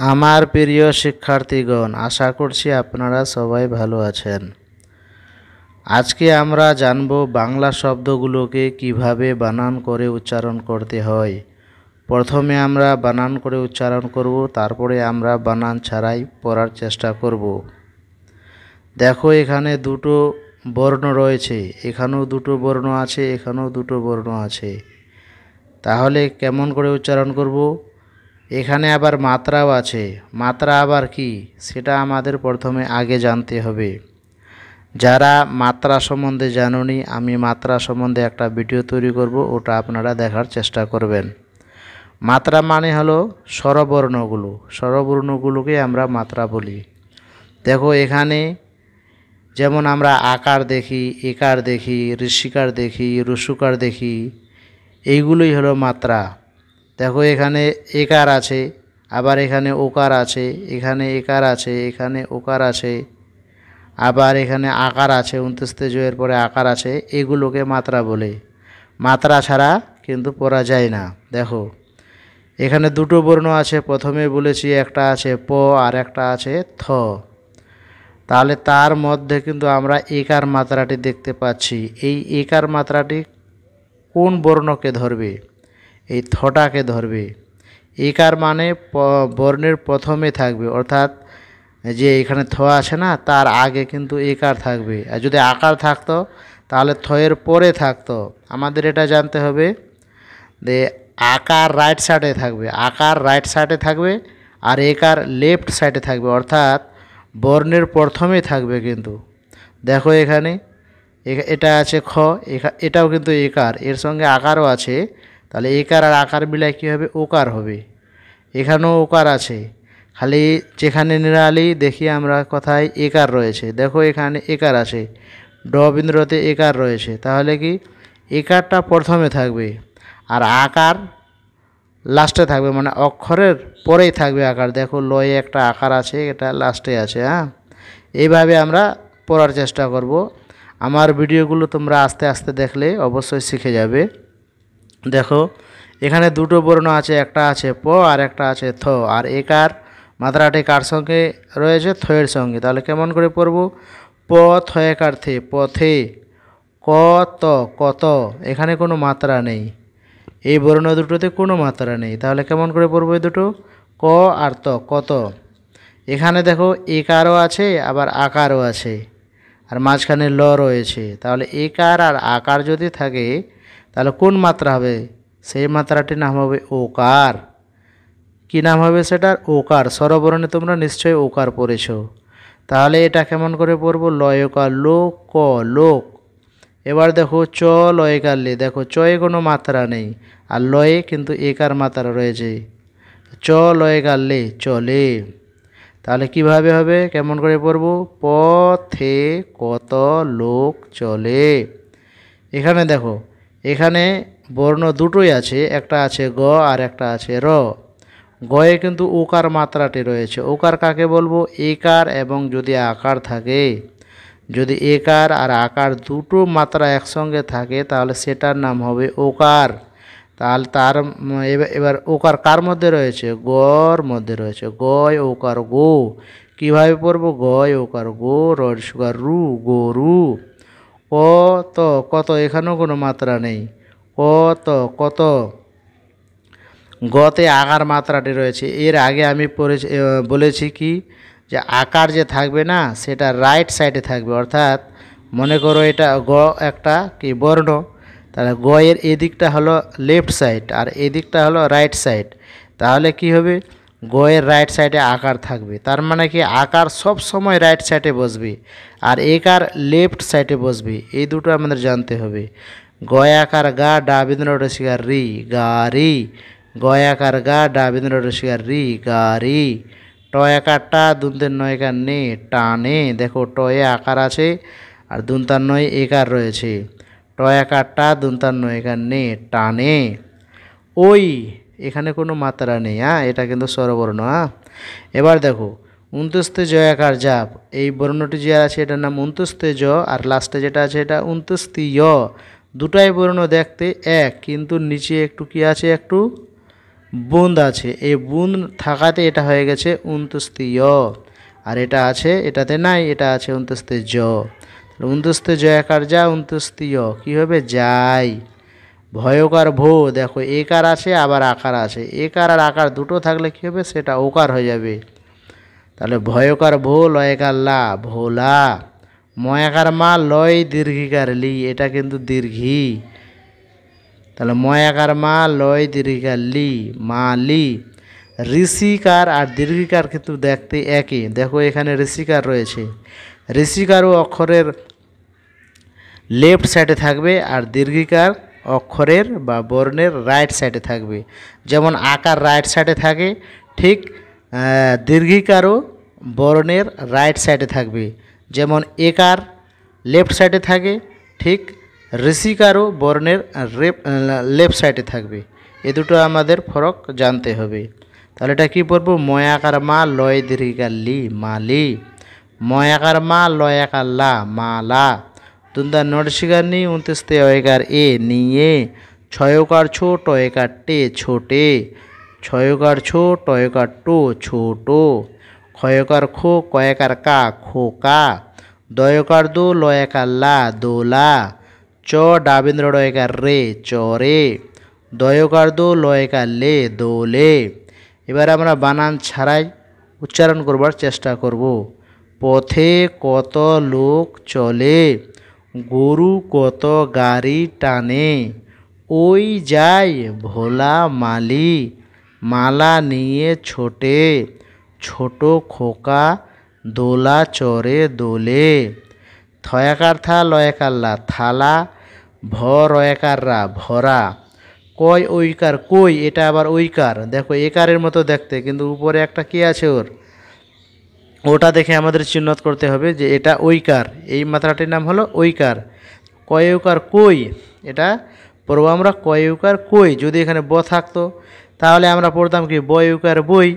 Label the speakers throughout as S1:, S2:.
S1: আমার প্রিয় শিক্ষার্থীগণ, আশা করছি আপনারা সবাই ভালো আছেন। আজকে আমরা জানব বাংলা শব্দগুলোকে কিভাবে বানান করে উচ্চারণ করতে হয়। প্রথমে আমরা বানান করে উচ্চারণ করব, তারপরে আমরা বানান ছাড়াই পড়ার চেষ্টা করব। দেখো, এখানে দুটো বর্ণ রয়েছে, এখানেও দুটো বর্ণ আছে, এখানেও দুটো বর্ণ আছে। তাহলে কেমন করে উচ্চারণ করব? এখানে আবার মাত্রাও আছে। মাত্রা আবার কি, সেটা আমাদের প্রথমে আগে জানতে হবে। যারা মাত্রা সম্বন্ধে জানোনি, আমি মাত্রা সম্বন্ধে একটা ভিডিও তৈরি করব, ওটা আপনারা দেখার চেষ্টা করবেন। মাত্রা মানে হলো স্বরবর্ণগুলোকে আমরা মাত্রা বলি। দেখো, এখানে যেমন আমরা আকার দেখি, একার দেখি, ঋষিকার দেখি, রসুকার দেখি, এইগুলোই হলো মাত্রা। দেখো, এখানে একার আছে, আবার এখানে ওকার আছে, এখানে একার আছে, এখানে ওকার আছে, আবার এখানে আকার আছে, 29 জয়ের পরে আকার আছে। এগুলোকে মাত্রা বলে। মাত্রা ছাড়া কিন্তু পড়া যায় না। দেখো, এখানে দুটো বর্ণ আছে, প্রথমে বলেছি একটা আছে প আর একটা আছে থ। তাহলে তার মধ্যে কিন্তু আমরা একার মাত্রাটি দেখতে পাচ্ছি। এই একার মাত্রাটি কোন বর্ণকে ধরবে? এই থটাকে ধরবে। একার মানে বর্ণের প্রথমে থাকবে, অর্থাৎ যে এখানে থ আছে না, তার আগে কিন্তু একার থাকবে। আর যদি আকার থাকতো তাহলে থয়ের পরে থাকতো। আমাদের এটা জানতে হবে যে আকার রাইট সাইডে থাকবে, আকার রাইট সাইডে থাকবে, আর একার লেফট সাইডে থাকবে, অর্থাৎ বর্ণের প্রথমে থাকবে। কিন্তু দেখো, এখানে এটা আছে খ, এটাও কিন্তু একার, এর সঙ্গে আকারও আছে। তাহলে একার আর আকার মিলায় কী হবে? ওকার হবে। এখানেও ওকার আছে, খালি যেখানে নিরালি দেখি আমরা কথায় একার রয়েছে। দেখো, এখানে একার আছে, ড বিন্দুতে একার রয়েছে। তাহলে কি একারটা প্রথমে থাকবে আর আকার লাস্টে থাকবে, মানে অক্ষরের পরেই থাকবে আকার। দেখো, লয়ে একটা আকার আছে, এটা লাস্টে আছে। এইভাবে আমরা পড়ার চেষ্টা করব। আমার ভিডিওগুলো তোমরা আস্তে আস্তে দেখলে অবশ্যই শিখে যাবে। দেখো, এখানে দুটো বর্ণ আছে, একটা আছে প আর একটা আছে থ। আর একার মাত্রাটি কার সঙ্গে রয়েছে? থয়ের সঙ্গে। তাহলে কেমন করে পড়ব? প থয়েকার থে, পথে। কত, কত, এখানে কোনো মাত্রা নেই। এই বর্ণ দুটোতে কোনো মাত্রা নেই। তাহলে কেমন করে পড়বো এই দুটো? ক আর ত, কত। এখানে দেখো, একারও আছে, আবার আকারও আছে, আর মাঝখানে ল রয়েছে। তাহলে একার আর আকার যদি থাকে তাহলে কোন মাত্রা হবে? সেই মাত্রাটির নাম হবে ওকার। কি নাম হবে সেটার? ওকার। স্বরবর্ণে তোমরা নিশ্চয়ই ওকার পড়েছ। তাহলে এটা কেমন করে পড়বো? লয়কার লোক, ক লোক। এবার দেখো, চ লয়কার লে। দেখো, চয়ে কোনো মাত্রা নেই, আর লয়ে কিন্তু একার মাত্রা রয়েছে। চ লয়কার লে, চলে। তাহলে কিভাবে হবে? কেমন করে পড়বো? পথে কত লোক চলে। এখানে দেখো, এখানে বর্ণ দুটোই আছে, একটা আছে গ আর একটা আছে র। গয়ে কিন্তু ওকার মাত্রাটি রয়েছে। ওকার কাকে বলবো? একার এবং যদি আকার থাকে। যদি একার আর আকার দুটো মাত্রা একসঙ্গে থাকে তাহলে সেটার নাম হবে ওকার। তাহলে তার এবার ওকার কার মধ্যে রয়েছে? গর মধ্যে রয়েছে। গয় ওকার গো। কীভাবে পড়বো? গয় ওকার গো, রর সুগার রু, গরু। কত, কত, এখানেও কোনো মাত্রা নেই। কত, কত। গতে আকার মাত্রাটি রয়েছে। এর আগে আমি বলেছি কি, যে আকার যে থাকবে না, সেটা রাইট সাইডে থাকবে। অর্থাৎ মনে করো এটা গ একটা কি বর্ণ, তাহলে গ এর এদিকটা হলো লেফট সাইড আর এদিকটা হলো রাইট সাইড। তাহলে কি হবে? গ এর রাইট সাইডে আকার থাকবে। তার মানে কি, আকার সব সময় রাইট সাইডে বসবে আর একার লেফট সাইডে বসবে। এই দুটো আমাদের জানতে হবে। গয় আকার গা, ডা বিন্দু রসিকার রি, গাড়ি। গয় আকার গা, ডা বিন্দু রসিকার রি, গাড়ি। ট একারটা, দুন্তের নয়কার নে, টানে। দেখো, টয়ে আকার আছে আর দুন্তার নয় একার রয়েছে। ট একারটা, দুন্তার নয়কার নে, টানে। ওই, এখানে কোনো মাত্রা নেই। এটা কিন্তু স্বরবর্ণ। এবার দেখো, 29 জ একার জাপ। এই বর্ণটি যে আছে এটার নাম 29 জ, আর লাস্টে যেটা আছে এটা 29 য়। দুটাই বর্ণ দেখতে এক, কিন্তু নিচে একটু কি আছে? একটু বুন্দ আছে, এই বুন্দ থাকাতে এটা হয়ে গেছে উন্তস্তি য়, আর এটা আছে এটাতে নাই, এটা আছে উন্তস্তে জ। উন্তস্তে জ একার যা, উন্তস্তি য় কী হবে যাই। ভয়কার ভো, দেখো একার আছে আবার আকার আছে, একার আর আকার দুটো থাকলে কী হবে সেটা ওকার হয়ে যাবে। তাহলে ভয়কার ভো লয়কার লা, ভোলা। ময়াকার মা লয় দীর্ঘিকার লি, এটা কিন্তু দীর্ঘি। তাহলে ময়াকার মা লয় দীর্ঘিকার লি, মালি। ঋষিকার আর দীর্ঘিকার কিন্তু দেখতে একই, দেখো এখানে ঋষিকার রয়েছে, ঋষিকারও অক্ষরের লেফট সাইডে থাকবে আর দীর্ঘিকার অক্ষরের বা বর্ণের রাইট সাইডে থাকবে। যেমন আকার রাইট সাইডে থাকে, ঠিক দীর্ঘিকারও বর্ণের রাইট সাইডে থাকবে। যেমন একার লেফট সাইডে থাকে, ঠিক ঋষিকারও বর্ণের লেফট সাইডে থাকবে। এ দুটো আমাদের ফরক জানতে হবে। তাহলে এটা কী পড়বো, ময়াকার মা লয় দীর্ঘিকার লি, মালি। ময়াকার মা লয়াকার লা, মালা। দুন্দা নরসিকার নি, উনতেস্তে অয়কার এ, নিয়ে। ছয়কার ছো টয়কার টে, ছোটে। ছয়কার ছো টয়কার টো, ছোটো। ক্ষয়কার খো কয়কার কা, খোকা। দয়কার দো লয়কার লা, দোলা। চ ডাবেন্দ্র ডয়কার রে, চরে। দয়কার দো লয়কার লে, দোলে। এবার আমরা বানান ছাড়াই উচ্চারণ করবার চেষ্টা করব। পথে কত লোক চলে, গরু কত গাড়ি টানে। ওই যায় ভোলা মালি, মালা নিয়ে ছোটে। ছোট খোকা দোলা চড়ে দোলে। থয়াকার থা লয়কার লা, থালা। ভ রয়কার রা, ভরা। কয় ঐকার কই, এটা আবার ঐকার, দেখো একারের মতো দেখতে, কিন্তু উপরে একটা কি আছে ওর, ওটা দেখে আমাদের চিহ্নিত করতে হবে যে এটা ঐকার, এই মাত্রাটির নাম হলো ঐকার। কয়ৌকার কই, এটা পড়বো আমরা কয়ৌকার কই। যদি এখানে ব থাকতো তাহলে আমরা পড়তাম কি বয়ৌকার বই,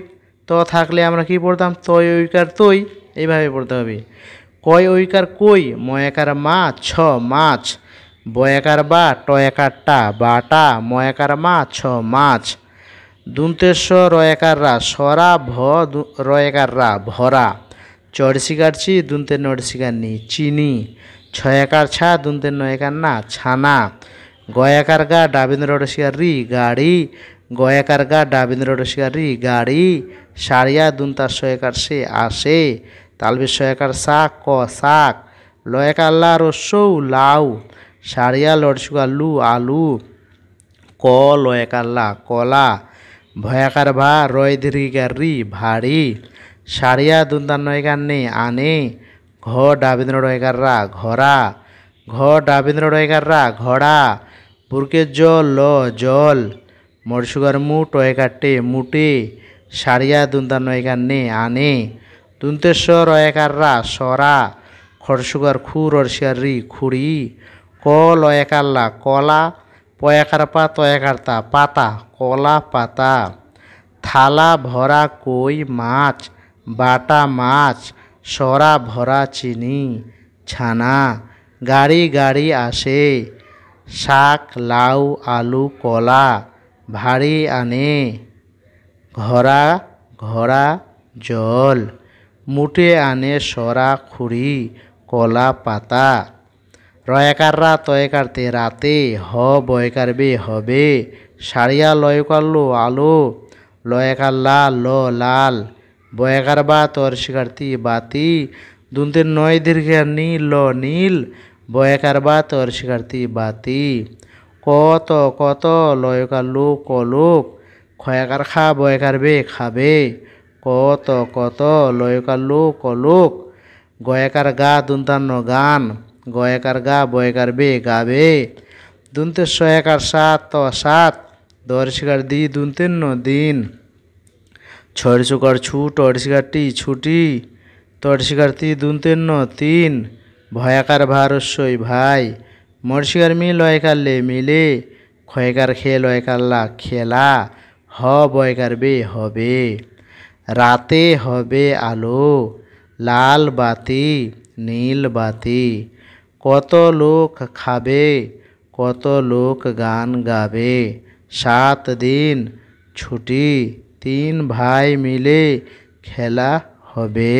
S1: ত থাকলে আমরা কি পড়তাম তয়ৌকার তৈ, এইভাবে পড়তে হবে। কয় ঐকার কই, ময়াকার মা ছ, মাছ। বয়াকার বা টয়াকার টা, বাটা। ময়াকার মা ছ, মাছ। দুন্তেশ্বর রয়াকার রা, সরা। ভ রয়াকার রা, ভরা। চড়শিকার ছি, দুন্তের নড়শিকার নি, চিনি। ছয়াকার ছা, দুন্তের নয়কার না, ছানা। গয়াকার গা, ডাবেন্দ্র রসিকার রি, গাড়ি। গয়াকার গা, ডাবেন্দ্র রসিকার রি, গাড়ি। সারিয়া দুন্তার শয়কার সে, আসে। তালবের শয়কার শাক, ক, শাক। লয়কার লা রস্যৌ, লাউ। সারিয়া লড়সুকার লু, আলু। ক লয়কার লা, কলা। ভয়াকার ভা, রয় দীর্ঘিকার রি, ভারী। সারিয়া দুন্তার নয়কার নে, আনে। ঘ ডাবেন্দ্র রয়কার রা, ঘরা। ঘ ডাবেন্দ্র রয়কার রা, ঘড়া। বুরকের জল, ল, জল। মরসুগার মু, টয়কার টে, মুটে। সারিয়া দুন্তার নয়কার নে, আনে। দুন্তেশ্বর রয়কার রা, সরা। খরসুগার খু, রসিয়ার রি, খুঁড়ি। ক লয়কার লা, কলা। পয়াকার পা, তয়াকার তা, পাতা। কলা পাতা। থালা ভরা কই, মাছ। বাটা মাছ। সরা ভরা চিনি, ছানা। গাড়ি গাড়ি আসে। শাক, লাউ, আলু, কলা। ভারী আনে। ঘরা ঘোড়া, জল। মুটে আনে, সরা, খুঁড়ি, কলা পাতা। রয়াকার রা, তয়কার তে, রাতে। হ বয়কার বে, হবে। সারিয়া লয়কার লো, আলো। লয়কার লা, ল, লাল। বয়াকার বা, তরসিকার তি, বাতি। দুন্তের নয় দীর্ঘার নি, ল, নীল। বয়াকার বা, তরসিকার তি, বাতি। কত কত, লয়কার লো, কলোক। ক্ষয়াকার খা, বয়াকার বে, খাবে। কত কত, লয়কার লো, কলোক। গয়াকার গা, দুন্তান্ন গান। গয়াকার গা, বয়াকার বে, গাবে। দুন্তের শয়াকার সাত, ত, সাত। দর্শিকার দি, দুন্তের ন, দিন। ছয়রসুকার ছু, টরসিকার টি, ছুটি। তরসিকার তি, দুন্তের ন, তিন। ভয়াকার ভারস্যই, ভাই। মরসিকার মি, লয়কার লে, মিলে। ক্ষয়কার খে, লয়কার লা, খেলা। হ বয়কার বে, হবে। রাতে হবে আলো। লাল বাতি, নীল বাতি। কত লোক খাবে, কত লোক গান গাবে। 7 দিন, ছুটি 3 ভাই মিলে খেলা হবে।